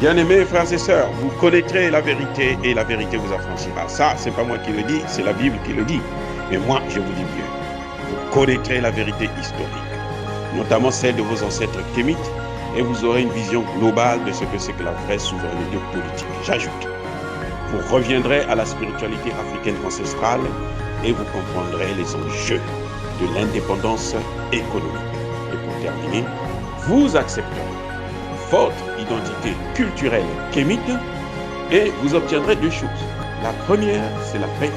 Bien-aimés frères et sœurs, vous connaîtrez la vérité et la vérité vous affranchira. Ça, c'est pas moi qui le dis, c'est la Bible qui le dit. Mais moi, je vous dis mieux. Vous connaîtrez la vérité historique, notamment celle de vos ancêtres kémites, et vous aurez une vision globale de ce que c'est que la vraie souveraineté politique. J'ajoute, vous reviendrez à la spiritualité africaine ancestrale et vous comprendrez les enjeux de l'indépendance économique. Et pour terminer, vous accepterez votre identité culturelle kémite et vous obtiendrez deux choses. La première, c'est la paix.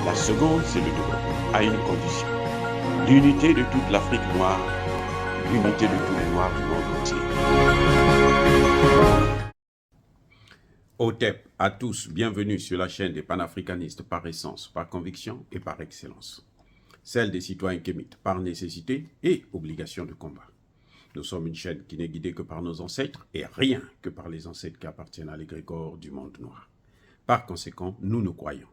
La seconde, c'est le développement, à une condition. L'unité de toute l'Afrique noire, l'unité de tous les Noirs du monde entier. Otep à tous, bienvenue sur la chaîne des panafricanistes par essence, par conviction et par excellence. Celle des citoyens kémites par nécessité et obligation de combat. Nous sommes une chaîne qui n'est guidée que par nos ancêtres et rien que par les ancêtres qui appartiennent à l'égrégore du monde noir. Par conséquent, nous nous croyons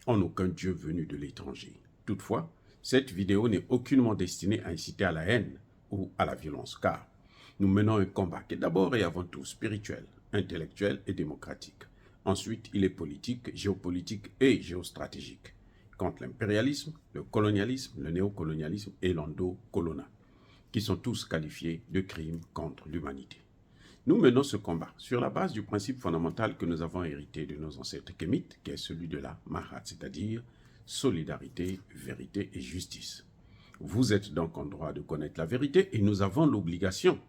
en aucun Dieu venu de l'étranger. Toutefois, cette vidéo n'est aucunement destinée à inciter à la haine ou à la violence, car nous menons un combat qui est d'abord et avant tout spirituel, intellectuel et démocratique. Ensuite, il est politique, géopolitique et géostratégique, contre l'impérialisme, le colonialisme, le néocolonialisme et l'endocolonat, qui sont tous qualifiés de crimes contre l'humanité. Nous menons ce combat sur la base du principe fondamental que nous avons hérité de nos ancêtres kémites, qui est celui de la Mahat, c'est-à-dire solidarité, vérité et justice. Vous êtes donc en droit de connaître la vérité et nous avons l'obligation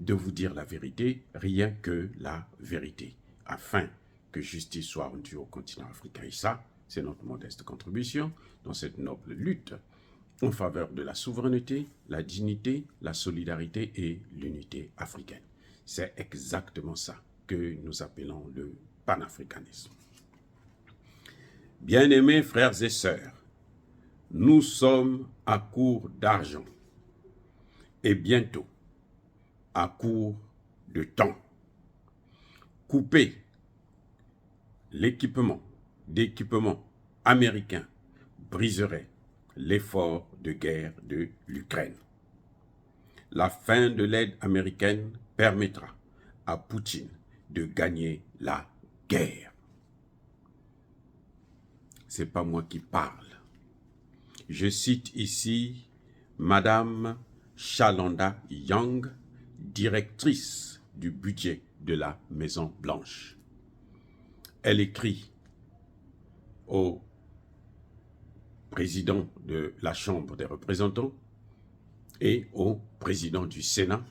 de vous dire la vérité, rien que la vérité, afin que justice soit rendue au continent africain. Et ça, c'est notre modeste contribution dans cette noble lutte en faveur de la souveraineté, la dignité, la solidarité et l'unité africaine. C'est exactement ça que nous appelons le panafricanisme. Bien-aimés frères et sœurs, nous sommes à court d'argent et bientôt à court de temps. Couper l'équipement américain briserait l'effort de guerre de l'Ukraine. La fin de l'aide américaine permettra à Poutine de gagner la guerre. C'est pas moi qui parle. Je cite ici Madame Shalanda Young, directrice du budget de la Maison Blanche. Elle écrit au président de la Chambre des représentants et au président du Sénat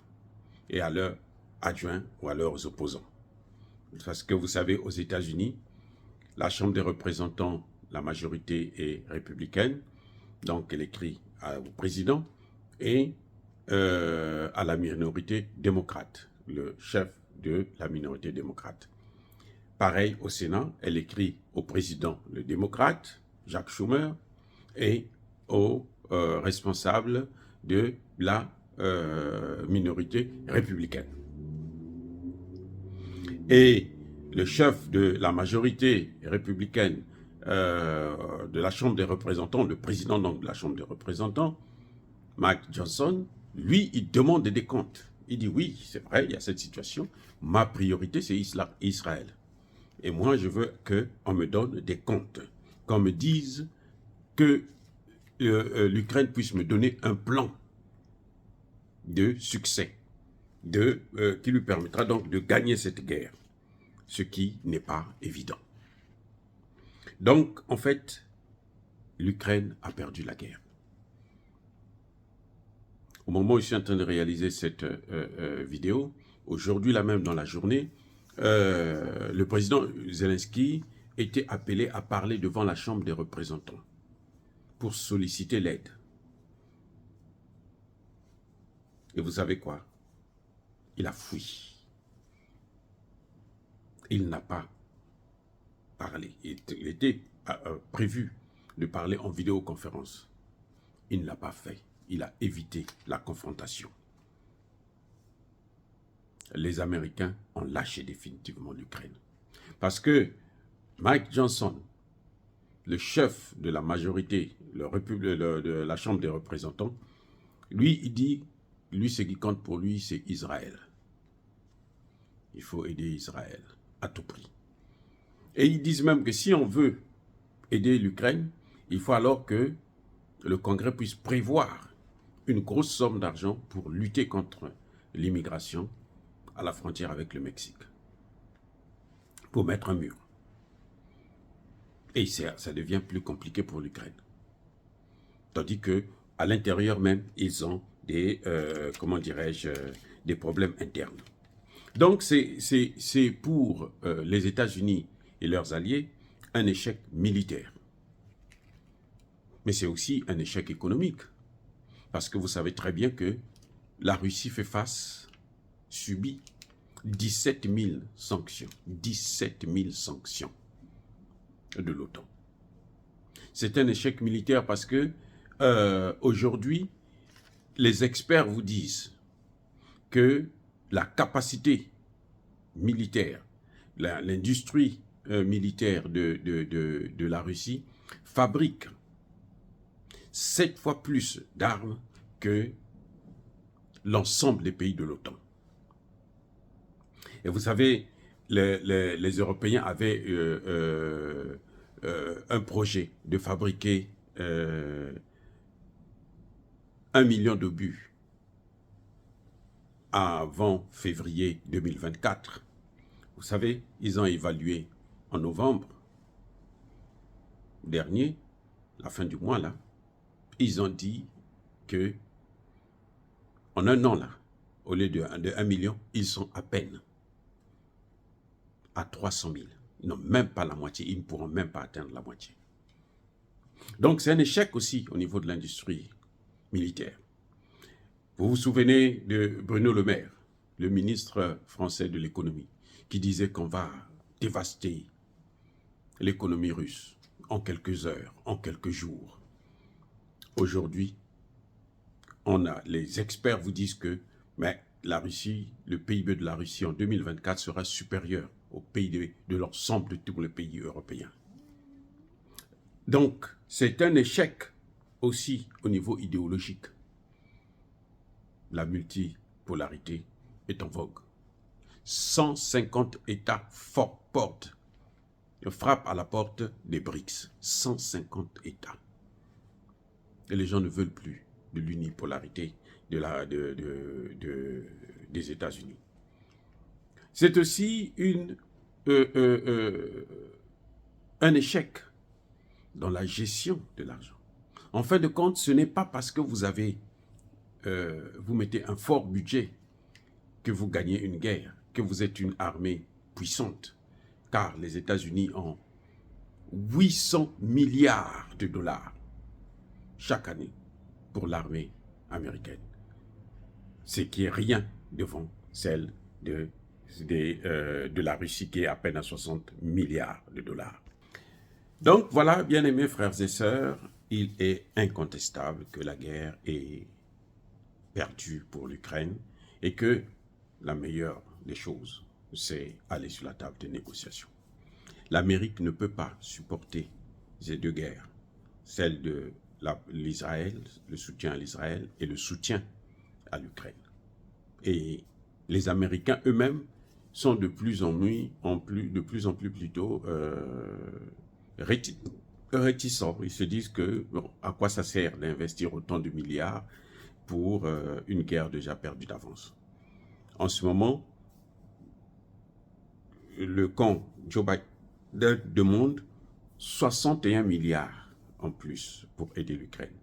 et à leurs adjoints ou à leurs opposants. Parce que vous savez, aux États-Unis, la Chambre des représentants, la majorité est républicaine, donc elle écrit au président et à la minorité démocrate, le chef de la minorité démocrate. Pareil au Sénat, elle écrit au président, le démocrate, Jacques Schumer, et au responsable de la minorité républicaine. Et le chef de la majorité républicaine de la Chambre des représentants, le président donc de la Chambre des représentants, Mike Johnson, lui, il demande des comptes. Il dit oui, c'est vrai, il y a cette situation. Ma priorité, c'est Israël. Et moi, je veux qu'on me donne des comptes, qu'on me dise que l'Ukraine puisse me donner un plan de succès qui lui permettra donc de gagner cette guerre, ce qui n'est pas évident. Donc, en fait, l'Ukraine a perdu la guerre. Au moment où je suis en train de réaliser cette vidéo, aujourd'hui, là même dans la journée, le président Zelensky était appelé à parler devant la Chambre des représentants pour solliciter l'aide. Et vous savez quoi? Il a fui. Il n'a pas parlé. Il était prévu de parler en vidéoconférence. Il ne l'a pas fait. Il a évité la confrontation. Les Américains ont lâché définitivement l'Ukraine. Parce que Mike Johnson, le chef de la majorité de la Chambre des représentants, lui, il dit lui, ce qui compte pour lui, c'est Israël. Il faut aider Israël à tout prix. Et ils disent même que si on veut aider l'Ukraine, il faut alors que le Congrès puisse prévoir une grosse somme d'argent pour lutter contre l'immigration à la frontière avec le Mexique, pour mettre un mur. Et ça devient plus compliqué pour l'Ukraine. Tandis qu'à l'intérieur même, ils ont des, comment dirais-je, des problèmes internes. Donc c'est pour les États-Unis et leurs alliés un échec militaire. Mais c'est aussi un échec économique. Parce que vous savez très bien que la Russie subit 17 000 sanctions. 17 000 sanctions de l'OTAN. C'est un échec militaire parce que aujourd'hui, les experts vous disent que la capacité militaire, l'industrie militaire de la Russie fabrique 7 fois plus d'armes que l'ensemble des pays de l'OTAN. Et vous savez, les Européens avaient un projet de fabriquer 1 million d'obus avant février 2024. Vous savez, ils ont évalué en novembre dernier, la fin du mois là, ils ont dit que en un an là, au lieu de 1 million, ils sont à peine à 300 000. Ils n'ont même pas la moitié, ils ne pourront même pas atteindre la moitié. Donc c'est un échec aussi au niveau de l'industrie militaire. Vous vous souvenez de Bruno Le Maire, le ministre français de l'économie, qui disait qu'on va dévaster l'économie russe en quelques heures, en quelques jours. Aujourd'hui, les experts vous disent que la Russie, le PIB de la Russie en 2024 sera supérieur au PIB de l'ensemble de tous les pays européens. Donc, c'est un échec aussi au niveau idéologique. La multipolarité est en vogue. 150 États frappent à la porte des BRICS. 150 États. Et les gens ne veulent plus de l'unipolarité des États-Unis. C'est aussi un échec dans la gestion de l'argent. En fin de compte, ce n'est pas parce que vous mettez un fort budget que vous gagnez une guerre, que vous êtes une armée puissante, car les États-Unis ont 800 milliards de dollars chaque année pour l'armée américaine. Ce qui est rien devant celle de la Russie qui est à peine à 60 milliards de dollars. Donc voilà, bien-aimés frères et sœurs, il est incontestable que la guerre est perdue pour l'Ukraine et que la meilleure des choses, c'est aller sur la table de négociation. L'Amérique ne peut pas supporter ces deux guerres, celle de l'Israël, le soutien à l'Israël et le soutien à l'Ukraine. Et les Américains eux-mêmes sont de plus en plus plutôt réticents. Ils se disent que à quoi ça sert d'investir autant de milliards pour une guerre déjà perdue d'avance. En ce moment, le camp Joe Biden demande 61 milliards en plus pour aider l'Ukraine.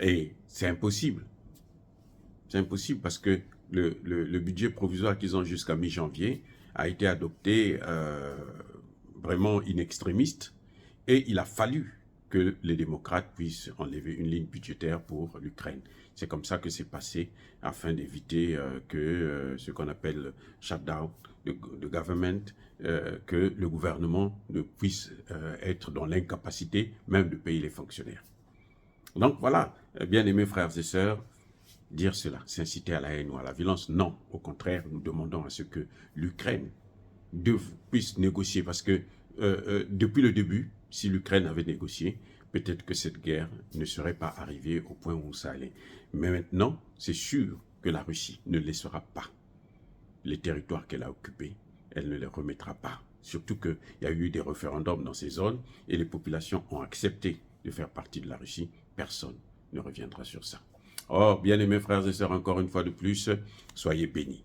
Et c'est impossible. C'est impossible parce que le budget provisoire qu'ils ont jusqu'à mi-janvier a été adopté vraiment in extremis et il a fallu que les démocrates puissent enlever une ligne budgétaire pour l'Ukraine. C'est comme ça que c'est passé afin d'éviter que ce qu'on appelle shutdown de government, que le gouvernement ne puisse être dans l'incapacité même de payer les fonctionnaires. Donc voilà, bien-aimés frères et sœurs, dire cela, c'est inciter à la haine ou à la violence. Non, au contraire, nous demandons à ce que l'Ukraine puisse négocier parce que depuis le début, si l'Ukraine avait négocié, peut-être que cette guerre ne serait pas arrivée au point où ça allait. Mais maintenant, c'est sûr que la Russie ne laissera pas les territoires qu'elle a occupés, elle ne les remettra pas. Surtout qu'il y a eu des référendums dans ces zones et les populations ont accepté de faire partie de la Russie. Personne ne reviendra sur ça. Or, bien-aimés frères et sœurs, encore une fois de plus, soyez bénis,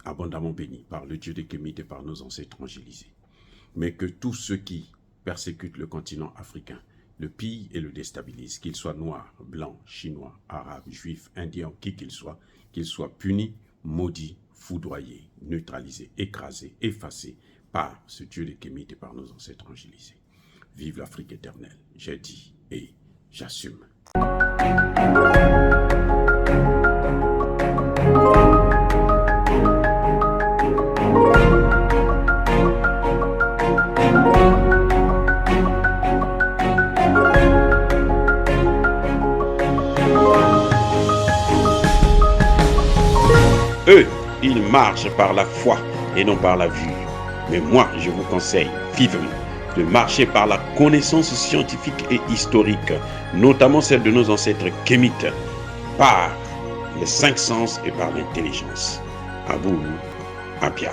abondamment bénis par le Dieu des Kémites et par nos ancêtres angélisés. Mais que tous ceux qui persécutent le continent africain, le pillent et le déstabilisent, qu'ils soient noirs, blancs, chinois, arabes, juifs, indiens, qui qu'ils soient punis, maudits, foudroyés, neutralisés, écrasés, effacés par ce Dieu des Kémites et par nos ancêtres angélisés. Vive l'Afrique éternelle, j'ai dit et j'assume. Eux, ils marchent par la foi et non par la vue. Mais moi, je vous conseille vivement de marcher par la connaissance scientifique et historique, notamment celle de nos ancêtres kémites, par les 5 sens et par l'intelligence. Abou Abia.